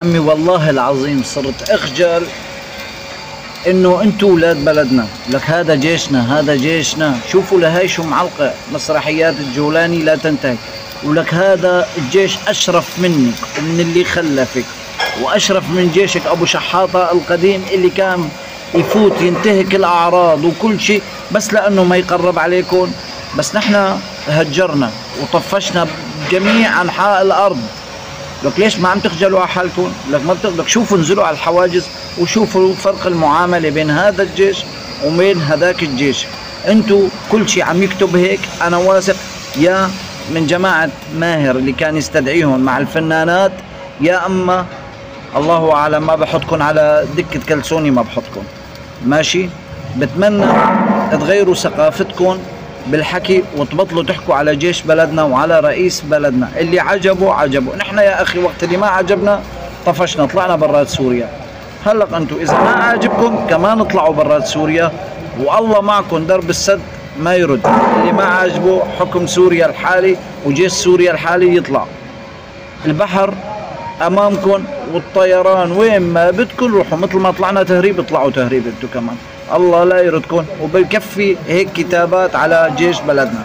عمي والله العظيم صرت اخجل انه انتو ولاد بلدنا. لك هذا جيشنا، هذا جيشنا. شوفوا لهي شو معلقة مسرحيات الجولاني لا تنتهي. ولك هذا الجيش اشرف منك ومن اللي خلفك، واشرف من جيشك ابو شحاطة القديم اللي كان يفوت ينتهك الاعراض وكل شيء بس لانه ما يقرب عليكم. بس نحن هجرنا وطفشنا بجميع انحاء الارض. لك ليش ما عم تخجلوا على حالكم؟ لك ما بتقدروا. شوفوا انزلوا على الحواجز وشوفوا فرق المعامله بين هذا الجيش وبين هذاك الجيش. انتوا كل شيء عم يكتب هيك. انا واثق يا من جماعه ماهر اللي كان يستدعيهم مع الفنانات، يا اما الله اعلم ما بحطكم على دكه كلسوني، ما بحطكم ماشي. بتمنى تغيروا ثقافتكم بالحكي وتبطلوا تحكوا على جيش بلدنا وعلى رئيس بلدنا. اللي عجبه عجبه. نحن يا اخي وقت اللي ما عجبنا طفشنا، طلعنا برات سوريا. هلا انتم اذا ما عاجبكم كمان اطلعوا برات سوريا والله معكم. درب السد ما يرد. اللي ما عاجبه حكم سوريا الحالي وجيش سوريا الحالي يطلع. البحر امامكم والطيران وين ما بدكم روحوا. مثل ما طلعنا تهريب اطلعوا تهريب انتم كمان. الله لا يردكم. وبكفي هيك كتابات على جيش بلدنا.